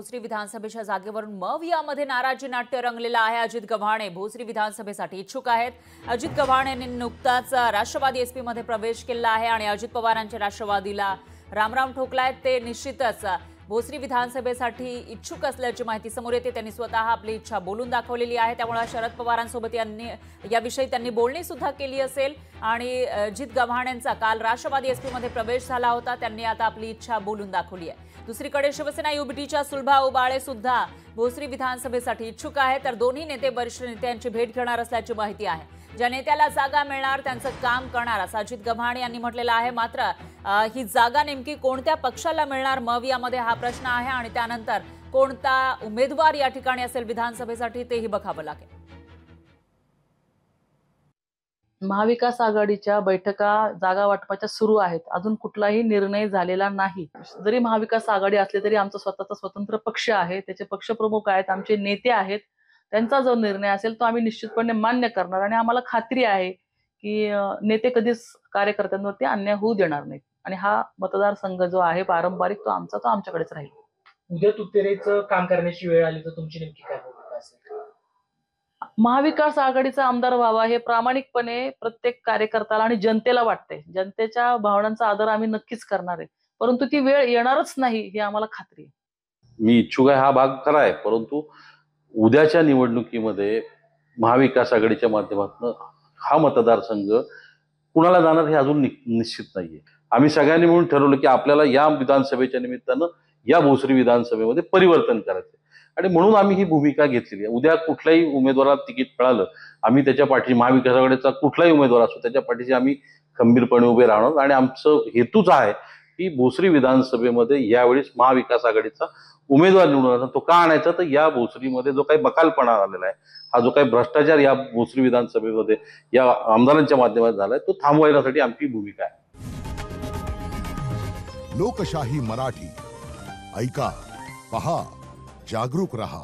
भोसरी विधानसभेच्या जागेवरून मव यामध्ये नाराजी नाट्य रंगलेलं आहे। अजित गव्हाणे भोसरी विधानसभेसाठी इच्छुक आहेत। अजित गव्हाणे यांनी नुकताच राष्ट्रवादी एसपी मध्ये प्रवेश केला आहे आणि अजित पवारांच्या राष्ट्रवादीला रामराम ठोकलाय। ते निश्चितच भोसरी विधानसभेसाठी इच्छुक असल्याची माहिती समोर येते। त्यांनी स्वतः आपली इच्छा बोलून दाखवलेली आहे। त्यामुळे शरद पवारांसोबत याविषयी त्यांनी बोलणी सुद्धा केली असेल आणि अजित गव्हाणेंचा काल राष्ट्रवादी एसपी मध्ये प्रवेश झाला होता। त्यांनी आता आपली इच्छा बोलून दाखवली आहे। दुसरीकडे शिवसेना युबीटीच्या सुलभा उबाळे सुद्धा भोसरी विधानसभेसाठी इच्छुक आहेत। तर दोन्ही नेते वरिष्ठ नेत्यांची भेट घेणार असल्याची माहिती आहे। ज्या नेत्याला जागा मिळणार त्यांचं काम करणार असं अजित गव्हाणे यांनी म्हटलेलं आहे। मात्र ही जागा नेमकी कोणत्या पक्षाला मिळणार मव यामध्ये हा प्रश्न आहे आणि त्यानंतर कोणता उमेदवार या ठिकाणी असेल विधानसभेसाठी तेही बघावं लागेल। महाविकास आघाडीच्या बैठका जागा वाटपाच्या सुरू आहेत। अजून कुठलाही निर्णय झालेला नाही। जरी महाविकास आघाडी असली तरी आमचा स्वतःचा स्वतंत्र पक्ष आहे, त्याचे पक्षप्रमुख आहेत, आमचे नेते आहेत। त्यांचा जो निर्णय असेल तो आम्ही निश्चितपणे मान्य करणार आणि आम्हाला खात्री आहे की नेते कधीच कार्यकर्त्यांवरती अन्याय होऊ देणार नाहीत आणि हा मतदारसंघ जो आहे पारंपरिक तो आमच्याकडेच राहील। उद्या तुतेरेचं काम करण्याची वेळ आली तर तुमची नेमकी काय भूमिका असेल? महाविकास आघाडीचा आमदार व्हावा हे प्रामाणिकपणे प्रत्येक कार्यकर्त्याला आणि जनतेला वाटते। जनतेच्या भावनांचा आदर आम्ही नक्कीच करणार आहे, परंतु ती वेळ येणारच नाही ही आम्हाला खात्री आहे। मी इच्छुक आहे हा भाग खरा आहे, परंतु उद्याच्या निवडणुकीमध्ये महाविकास आघाडीच्या माध्यमातून हा मतदारसंघ कुणाला जाणार हे अजून निश्चित नाहीये। आम्ही सगळ्यांनी मिळून ठरवलं की आपल्याला या विधानसभेच्या निमित्तानं या भोसरी विधानसभेमध्ये परिवर्तन करायचं आणि म्हणून आम्ही ही भूमिका घेतलेली आहे। उद्या कुठल्याही उमेदवाराला तिकीट मिळालं आम्ही त्याच्या पाठीशी, महाविकास आघाडीचा कुठलाही उमेदवार असो त्याच्या पाठीशी आम्ही खंबीरपणे उभे राहणार आणि आमचं हेतूच आहे की भोसरी विधानसभेमध्ये यावेळेस महाविकास आघाडीचा उमेदवार निवडून आला। तो का आणायचा तर या भोसरीमध्ये जो काही बकालपणा आलेला आहे, हा जो काही भ्रष्टाचार या भोसरी विधानसभेमध्ये या आमदारांच्या माध्यमातून झालाय तो थांबवण्यासाठी आमची भूमिका आहे। लोकशाही मराठी ऐका, पहा, जागरूक रहा।